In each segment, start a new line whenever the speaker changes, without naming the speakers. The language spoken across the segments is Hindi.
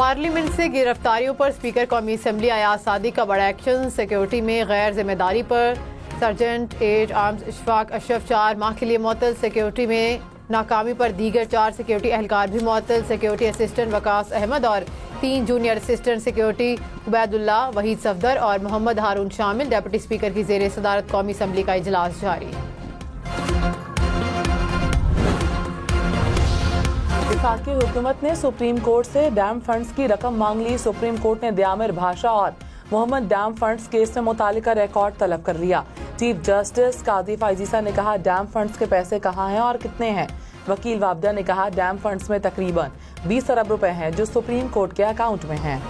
पार्लियामेंट से गिरफ्तारियों पर स्पीकर कौमी असम्बली अयाज सादिक का बड़ा एक्शन। सिक्योरिटी में गैर जिम्मेदारी पर sergeant as arms Ishfaq Ashraf 4 माह के लिए मुअत्तल। सिक्योरिटी में नाकामी पर दीगर 4 सिक्योरिटी एहलकार भी मुअत्तल। सिक्योरिटी असिस्टेंट वकास अहमद और 3 junior assistant security Ubaidullah, Waheed Safdar और मोहम्मद हारून शामिल। डिप्टी स्पीकर की जेर सदारत कौमी असम्बली का इजलास जारी।
वफाकी हुकूमत ने सुप्रीम कोर्ट से डैम फंड्स की रकम मांग ली। सुप्रीम कोर्ट ने दियामिर भाषा और मोहम्मद डैम फंड्स केस में मुतालिका रिकॉर्ड तलब कर लिया। चीफ जस्टिस काजी फायजीसा ने कहा डैम फंड्स के पैसे कहाँ हैं और कितने हैं। वकील वाबदा ने कहा डैम फंड्स में तकरीबन 20 अरब रुपए हैं जो सुप्रीम कोर्ट के अकाउंट में हैं।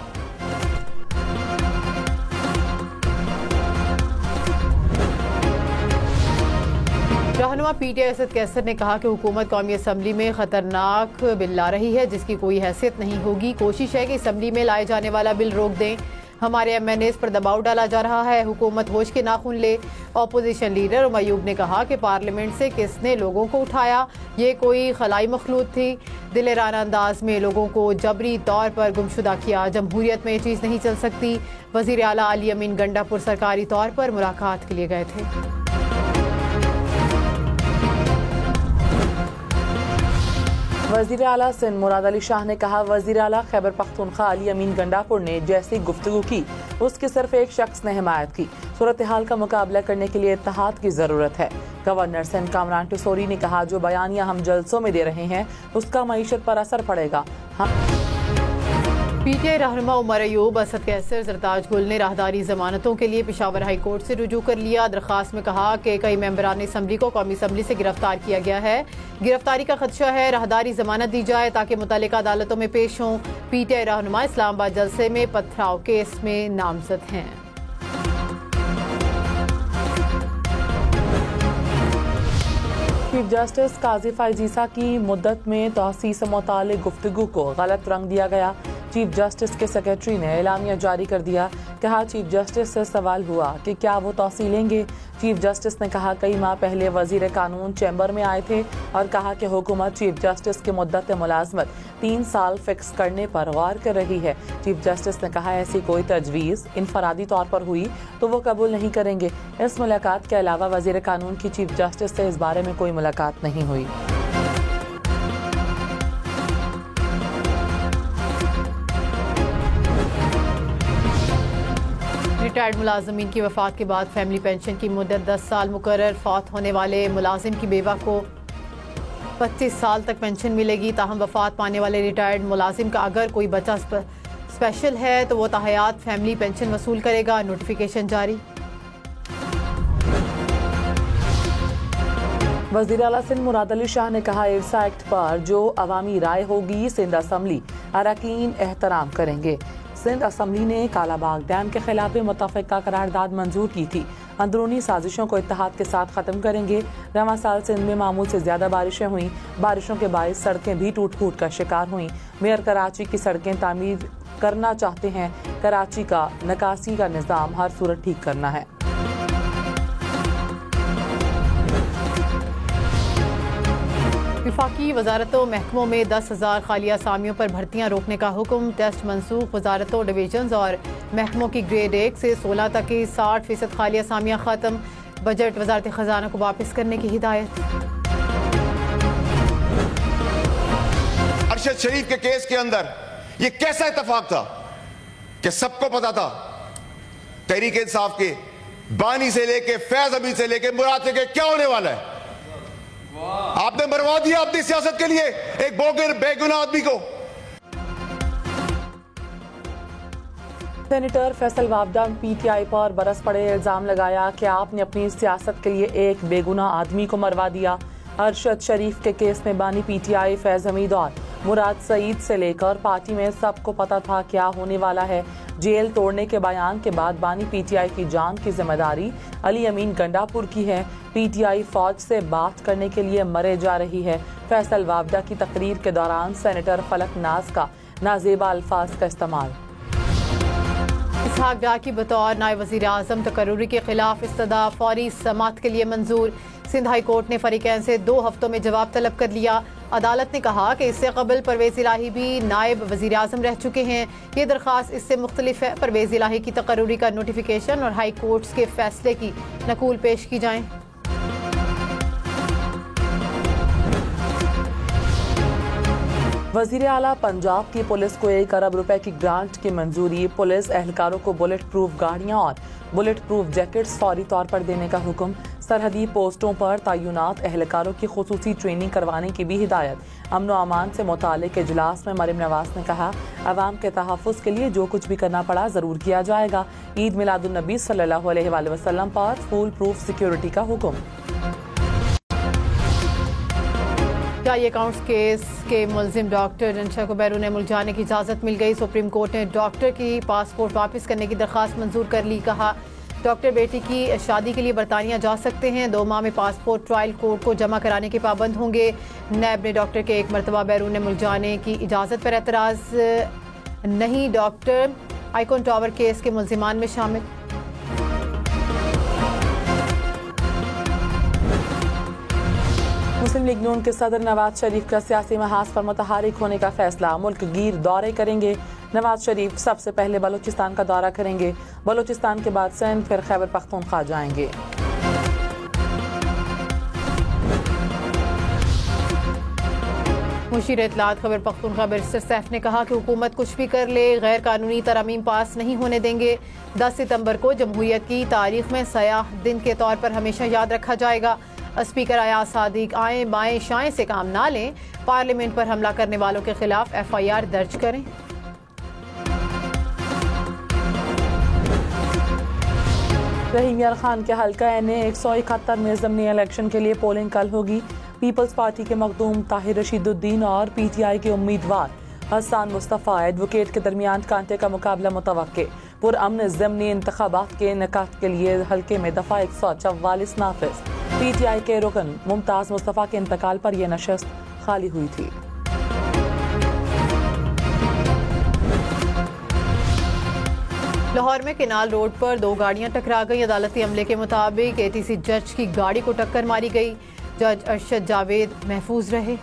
रहनुमा पीटीआई असद कैसर ने कहा कि हुकूमत कौमी असम्बली में खतरनाक बिल ला रही है जिसकी कोई हैसियत नहीं होगी। कोशिश है कि असम्बली में लाए जाने वाला बिल रोक दें। हमारे MNAs पर दबाव डाला जा रहा है, हुकूमत होश के नाखून ले। अपोजिशन लीडर उमयूब ने कहा कि पार्लियामेंट से किसने लोगों को उठाया, ये कोई खलाई मखलूक थी। दिलेराना अंदाज में लोगों को जबरी तौर पर गुमशुदा किया। जमहूरियत में ये चीज़ नहीं चल सकती। वज़ीर आला अली अमीन गंडापुर सरकारी तौर पर मुलाकात के लिए गए थे।
वज़ीर आला सिंध मुराद अली शाह ने कहा वज़ीर आला खैबर पख्तूनख्वा अली अमीन गंडापुर ने जैसी गुफ्तगू की उसकी सिर्फ एक शख्स ने हिमायत की। सूरत हाल का मुकाबला करने के लिए इत्तेहाद की ज़रूरत है। गवर्नर सिंध कामरान टिसोरी ने कहा जो बयानियां हम जलसों में दे रहे हैं उसका मईशत पर असर पड़ेगा।
पीटीआई रहनुमा उमर अयूब, असद कैसर, सरताज गुल ने राहदारी जमानतों के लिए पेशावर हाई कोर्ट से रुजू कर लिया। दरख्वास्त में कहा कि कई मेंबरान असम्बली को कौमी असम्बली से गिरफ्तार किया गया है। गिरफ्तारी का खदशा है, राहदारी जमानत दी जाए ताकि मुतल्लिका अदालतों में पेश हों। पीटीआई रहनुमा इस्लामाबाद जलसे में पथराव केस में नामजद हैं।
चीफ जस्टिस काजी फायजीसा की मुद्दत में तौसीह से मुतालिक गुफ्तगू को गलत रंग दिया गया। चीफ जस्टिस के सेक्रेटरी ने एलामिया जारी कर दिया। कहा चीफ जस्टिस से सवाल हुआ कि क्या वो तौसीह लेंगे। चीफ जस्टिस ने कहा कई माह पहले वजीर कानून चैम्बर में आए थे और कहा कि हुकूमत चीफ जस्टिस की मुद्दत मुलाजमत 3 साल फिक्स करने पर गौर कर रही है। चीफ जस्टिस ने कहा ऐसी कोई तजवीज़ इनफरादी तौर पर हुई तो वो कबूल नहीं करेंगे। इस मुलाकात के अलावा वजीर कानून की चीफ जस्टिस से इस बारे में कोई मुलाकात नहीं हुई।
रिटायर्ड मुलाजमीन की वफात के बाद फैमिली पेंशन की मुद्दत 10 साल मुकर्रर। फौत होने वाले मुलाजिम की बेवा को 25 साल तक पेंशन मिलेगी। ताहम वफात पाने वाले रिटायर्ड मुलाजिम का अगर कोई बच्चा स्पेशल है तो वो ताहयात फैमिली पेंशन वसूल करेगा। नोटिफिकेशन जारी।
वज़ीर आला सिंध मुराद अली शाह ने कहा इरसा एक्ट पर जो अवामी राय होगी सिंध असम्बली अरकान एहतराम करेंगे। सिंध असम्बली ने कालाबाग डैम के खिलाफ मुतफ़िका करारदाद मंजूर की थी। अंदरूनी साजिशों को इत्तेहाद के साथ ख़त्म करेंगे। रवां साल सिंध में मामूल से ज़्यादा बारिशें हुई। बारिशों के बायस सड़कें भी टूट फूट का शिकार हुई। मेयर कराची की सड़कें तामीर करना चाहते हैं। कराची का निकासी का निज़ाम हर सूरत ठीक करना है।
वफाकी वजारतों महकमों में 10,000 खाली असामियों पर भर्तियां रोकने का हुक्म। टेस्ट मनसूख। वजारतों डिवीजन और महकमों की ग्रेड 1 से 16 तक की 60% खाली असामियां खत्म। बजट वजारत खजाना को वापस करने की हिदायत।
अरशद शरीफ के केस के अंदर ये कैसा इत्तेफाक था कि सबको पता था तहरीक इंसाफ के बानी से लेके फैज अमीन से लेके मुराद के क्या होने वाला है। आपने मरवा दिया अपनी सियासत के लिए एक बोगर बेगुनाह आदमी को।
सेनेटर फैसल वाबदा पीटीआई पर बरस पड़े इल्जाम लगाया कि आपने अपनी सियासत के लिए एक बेगुनाह आदमी को मरवा दिया। अरशद शरीफ के केस में बानी पीटीआई फैज हमीद और मुराद सईद से लेकर पार्टी में सबको पता था क्या होने वाला है। जेल तोड़ने के बयान के बाद बानी पीटीआई की जान की जिम्मेदारी अली अमीन गंडापुर की है। पीटीआई फौज से बात करने के लिए मरे जा रही है। फैसल वाबदा की तकरीर के दौरान सेनेटर फलक नाज का नाजेबा अल्फाज का इस्तेमाल।
इसहाक डार की बतौर नायब वज़ीर आज़म तकर्रुरी के खिलाफ इस्तदा फौरी समात के लिए मंजूर। सिंध हाई कोर्ट ने फरीकैन से 2 हफ्तों में जवाब तलब कर लिया। अदालत ने कहा कि इससे कबल परवेज इलाही भी नायब वजीर आजम रह चुके हैं। ये दरख्वास्त इससे मुख्तलिफ है। परवेज इलाही की तकर्रुरी का नोटिफिकेशन और हाई कोर्ट्स के फैसले की नकूल पेश की जाए।
वजीर आला पंजाब की पुलिस को 1 अरब रुपए की ग्रांट की मंजूरी। पुलिस एहलकारों को बुलेट प्रूफ गाड़ियां और बुलेट प्रूफ जैकेट्स फौरी तौर पर देने का हुक्म। सरहदी पोस्टों पर तैनात एहलकारों की खुसूसी ट्रेनिंग करवाने की भी हिदायत। अमन व अमान से मुतालिक इजलास में मरीम नवाज ने कहा, अवाम के तहफ़्फ़ुज़ के लिए जो कुछ भी करना पड़ा ज़रूर किया जाएगा। ईद मिलादुन्नबी सल्लल्लाहु अलैहि वसल्लम पर फुल प्रूफ सिक्योरिटी का हुक्म।
जाली अकाउंट्स केस के मुलजिम डॉक्टर रंशा को बैरून मुल्क जाने की इजाज़त मिल गई। सुप्रीम कोर्ट ने डॉक्टर की पासपोर्ट वापस करने की दरख्वास्त मंजूर कर ली। कहा, डॉक्टर बेटी की शादी के लिए बरतानिया जा सकते हैं। 2 माह में पासपोर्ट ट्रायल कोर्ट को जमा कराने के पाबंद होंगे। नैब ने डॉक्टर के 1 मरतबा बैरून मुल्क जाने की इजाज़त पर एतराज़ नहीं। डॉक्टर आइकॉन टावर केस के मुलजिमान में शामिल।
मुस्लिम लीग नून के सदर नवाज शरीफ का सियासी महाज पर मुतहरिक होने का फैसला। मुल्क गिर दौरे करेंगे। नवाज शरीफ सबसे पहले बलूचिस्तान का दौरा करेंगे। बलूचिस्तान के बाद सिंध, फिर खैबर पख्तूनख्वा जाएंगे।
मुशीर इत्तलात खैबर पख्तूनख्वा बैरिस्टर सैफ ने कहा कि हुकूमत कुछ भी कर ले, गैर कानूनी तरमीम पास नहीं होने देंगे। 10 सितंबर को जमहूरियत की तारीख में सयाह दिन के तौर पर हमेशा याद रखा जाएगा। स्पीकर अयाज सादिक आए बाएं शाएं से काम ना लें। पार्लियामेंट पर हमला करने वालों के खिलाफ FIR दर्ज करें।
रहीम यार खान के हल्का NA 171 में ज़मीनी इलेक्शन के लिए पोलिंग कल होगी। पीपल्स पार्टी के मखदूम ताहिर रशीदुद्दीन और PTI के उम्मीदवार हसन मुस्तफ़ा एडवोकेट के दरमियान कांटे का मुकाबला मुतवक्के। पुरअमन ज़मीनी इंतखाबात के इनेकाद के लिए हल्के में दफ़ा 144 नाफिज। PTI के रुकन मुमताज़ मुस्तफ़ा के इंतकाल पर यह नशस्त खाली हुई थी।
लाहौर में केनाल रोड पर 2 गाड़ियां टकरा गई। अदालती अमले के मुताबिक ATC जज की गाड़ी को टक्कर मारी गई। जज अरशद जावेद महफूज रहे।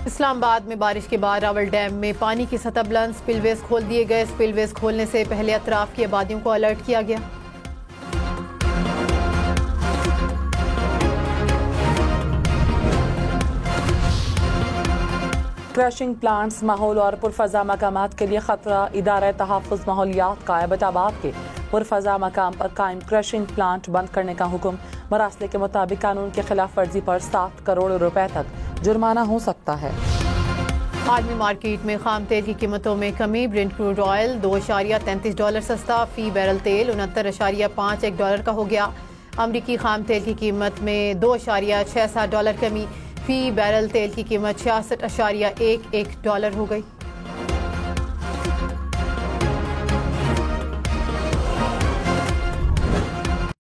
इस्लामाबाद में बारिश के बाद रावल डैम में पानी की सतह बुलंद। स्पिलवेज खोल दिए गए। स्पिलवेज खोलने से पहले अतराफ की आबादियों को अलर्ट किया गया।
क्रशिंग प्लांट्स माहौल और पुरफजा मकामात के लिए खतरा। इदारा तहफ़्फ़ुज़ माहौलियात का एबटाबाद के पुरफजा मकाम पर कायम क्रशिंग प्लांट बंद करने का हुक्म। मरासले के मुताबिक कानून की खिलाफ वर्जी पर 7 करोड़ रुपए तक जुर्माना हो सकता है।
आलमी मार्केट में खाम तेल की कीमतों में कमी। ब्रेंट क्रूड ऑयल $2.33 सस्ता। फी बैरल तेल $69.51 का हो गया। अमरीकी खाम तेल की कीमत में $2.67 कमी। फी बैरल तेल की कीमत $66.11 हो गई।